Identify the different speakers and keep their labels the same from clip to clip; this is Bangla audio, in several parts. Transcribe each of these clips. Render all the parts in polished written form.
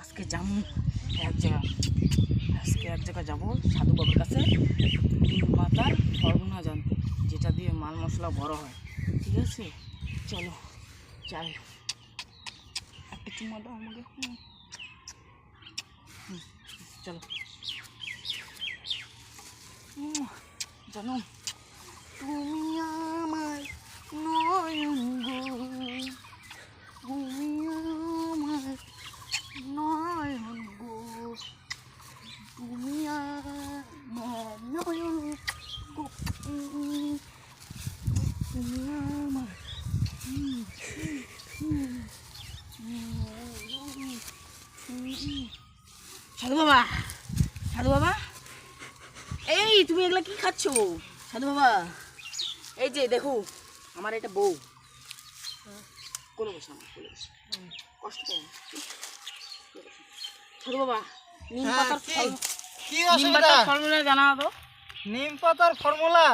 Speaker 1: আজকে যাবো এক জায়গা যাবো সাধু বাবার কাছে নিম পাতার ফর্মুলা জানতে, যেটা দিয়ে মাল মশলা বড় হয়। ঠিক আছে, চলো যাই। একটা চুমা দাও আমাকে। চলো। জানো তুমি আমার নয়ন গো, তুমি আমার নয়ন গো, তুমি আমার নয়ন গো, তুমি আমার। সাধু বাবা, সাধু বাবা, এই তুমি এগুলা কি খাচ্ছ? সাধু বাবা, এই যে দেখো আমার একটা বউ, কোলে বসে আমার কোলে বসে, কষ্ট পাও না। সাধু বাবা, নিম পাতার ফর্মুলা জানা তো?
Speaker 2: নিম পাতার ফর্মুলা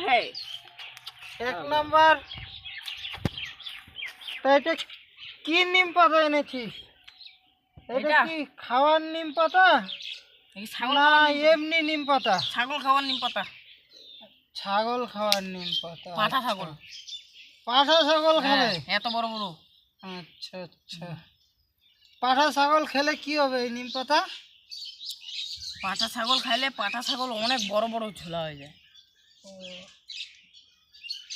Speaker 1: হ্যাঁ,
Speaker 2: 1 নাম্বার। তা এটা কি নিম পাতা এনেছিস? এটা কি খাওয়ার নিম পাতা না এমনি নিম পাতা?
Speaker 1: ছাগল খাওয়ার নিম পাতা।
Speaker 2: ছাগল খাওয়ার নিম পাতা?
Speaker 1: পাঠা ছাগল।
Speaker 2: পাঠা ছাগল খাবে?
Speaker 1: এত বড় বড়।
Speaker 2: আচ্ছা আচ্ছা, পাঠা ছাগল খেলে কি হবে এই নিম পাতা?
Speaker 1: পাঠা ছাগল খাইলে পাঠা ছাগল অনেক বড় বড় ঝোলা হয়ে যায়।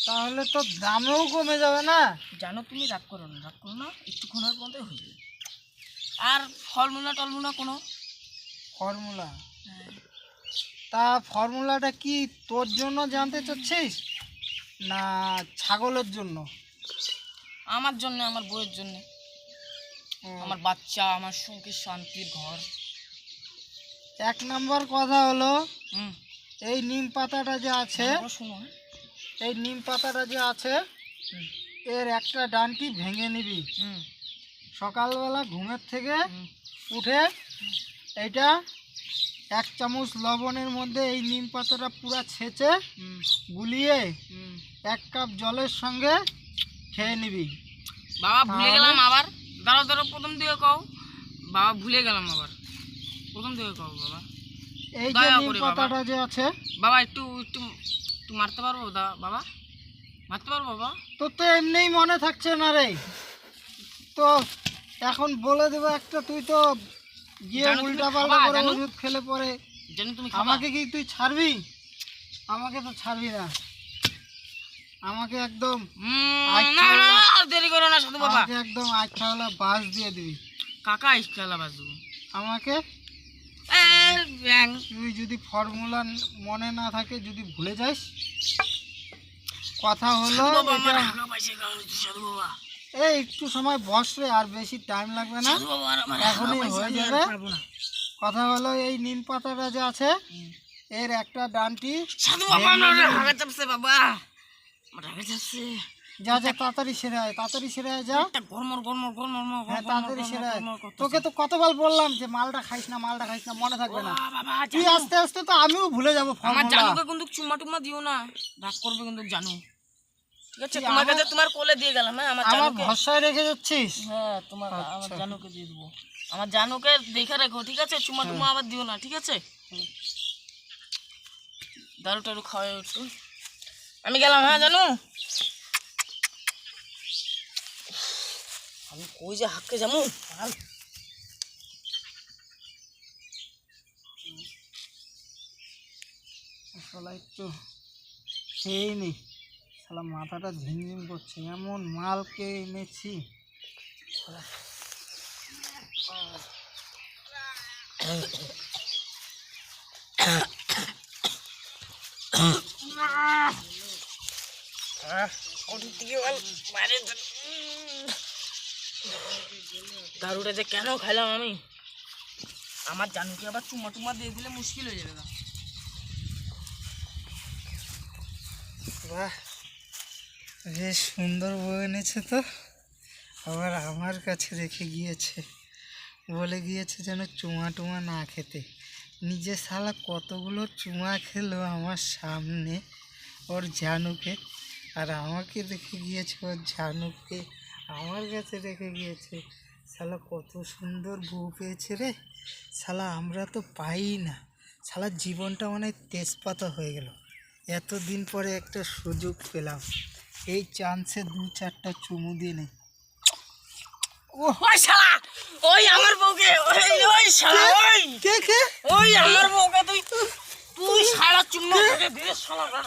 Speaker 2: তাহলে তো দামেও কমে যাবে না?
Speaker 1: জানো তুমি, রাগ করো না, একটুক্ষণের মধ্যে হয়ে যাবে। আর ফর্মুলা টলমুলা কোনো
Speaker 2: ফর্মুলা? তা ফর্মুলাটা কি তোর জন্য জানতে চাচ্ছিস না ছাগলের জন্য?
Speaker 1: আমার জন্য, আমার বউয়ের জন্য, আমার বাচ্চা, আমার সুখী শান্তির ঘর।
Speaker 2: 1 নাম্বার কথা হলো,
Speaker 1: হুম,
Speaker 2: এই নিম পাতাটা যে আছে,
Speaker 1: শুনো,
Speaker 2: এই নিম পাতাটা যে আছে এর একটা ডানটি ভেঙে নিবি। সকালবেলা ঘুমের থেকে উঠে এইটা 1 চামচ লবণের মধ্যে এই নিম পাতাটা পুরা ছেঁচে গুলিয়ে 1 কাপ জলের সঙ্গে খেয়ে নিবি।
Speaker 1: বাবা ভুলে গেলাম আবার, দাঁড়াও প্রথম দিকে কও বাবা, ভুলে গেলাম আবার, প্রথম দিকে কও বাবা।
Speaker 2: এই যে নিম পাতাটা যে আছে
Speaker 1: বাবা, একটু একটু একটু মারতে পারবো বাবা? মারতে পারবো বাবা?
Speaker 2: তোর তো এমনিই মনে থাকছে না রে, তো এখন বলে দেবো একটা, তুই তো গিয়ে উল্টা পাল্টা করে ওষুধ খেলে পরে আমাকে কি তুই ছাড়বি? আমাকে তো ছাড়বি না, আমাকে একদম
Speaker 1: দেরি করো না সাধু বাবা,
Speaker 2: একদম আইখাওয়ালা বাস দিয়ে দিবি।
Speaker 1: কাকা আইখাওয়ালা বাস দেবো আমাকে?
Speaker 2: তুই যদি ফর্মুলা মনে না থাকে, যদি ভুলে যাস, কথা হলো এই একটু সময় বস রে, আর বেশি টাইম লাগবে না, এখনই হয়ে যাবে। কথা হলো এই নিম পাতাটা যে আছে এর একটা ডানটি যা যা তাড়াতাড়ি সেরে আয়, তাড়াতাড়ি সেরে আয়, যা হ্যাঁ তাড়াতাড়ি সেরে আয়। তোকে তো কতবার বললাম যে মালটা খাইস না, মালটা খাইস না, মনে থাকবে না। তুই আস্তে আস্তে তো আমিও ভুলে যাবো ফর্মুলা।
Speaker 1: জানুকে কিন্তু চুম্মা টুম্মা দিও না, রাগ করবে কিন্তু জানু। ঠিক আছে, তোমার কাছে তোমার কোলে দিয়ে গেলাম। হ্যাঁ,
Speaker 2: আমার ভরসায় রেখে যাচ্ছিস?
Speaker 1: হ্যাঁ, তোমার আমার জানুকে দিয়ে দেবো, আমার জানুকে দেখে রাখো। ঠিক আছে, চুম্মা টুম্মা আবার দিও না। ঠিক আছে, দারু টারু খাওয়াই একটু, আমি গেলাম। হ্যাঁ জানু, আমি কই যে হাঁককে যাবো,
Speaker 2: একটু খেয়ে নি, শালা মাথাটা ঝিমঝিম করছে, এমন মালকে এনেছি।
Speaker 1: দারুটা যে কেন খাইলাম আমি, আমার জানুকে আবার চুম্মা টুম্মা দিয়ে দিলে মুশকিল হয়ে যাবে।
Speaker 2: বাহ, বেশ সুন্দর বউ এনেছে তো, আবার আমার কাছে রেখে গিয়েছে, বলে গিয়েছে যেন চুমা টুমা না খেতে। নিজে শালা কতগুলো চুমা খেলো আমার সামনে ওর জানুকে, আর আমাকে রেখে গিয়েছে ওর জানুকে আমার কাছে রেখে গিয়েছে। শালা কত সুন্দর বউ পেয়েছে রে। শালা আমরা তো পাই না। শালা জীবনটা মানে তেজপাতা হয়ে গেল। এতদিন পরে একটা সুযোগ পেলাম, এই চান্সে 2-4টা চুমু দিয়ে নেই।
Speaker 1: ওই শালা, ওই আমার বউকে, ওই শালা,
Speaker 2: কে কে?
Speaker 1: ওই আমার বউকে তুই শালা চুম্মা খেতে দিস শালা বেটা,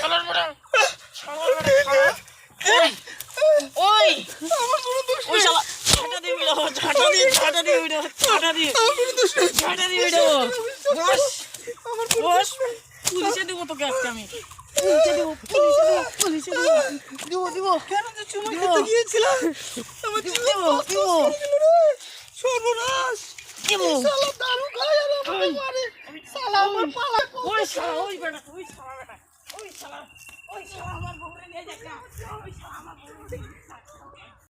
Speaker 1: শালার বেটা, শালার বেটা, শালা। ওই ওই শালা ঝাঁটা দিয়ে উড়াবো, ঝাঁটা দিয়ে উড়াবো, বস পুলিশে দেবো তোকে আজকে আমি, পুলিশে দেবো।
Speaker 2: কেন যে চুমু খেতে গিয়েছিলাম? আমার জীবন সর্বনাশ। শালা দারু খায় আর আমাকে মারে। শালা আমার পালা।
Speaker 1: ওই শালা, ওই বেটা, ওই শালা বেটা, ওই শালা আমার বউরে নিয়ে যাচ্ছে, ওই শালা আমার বউরে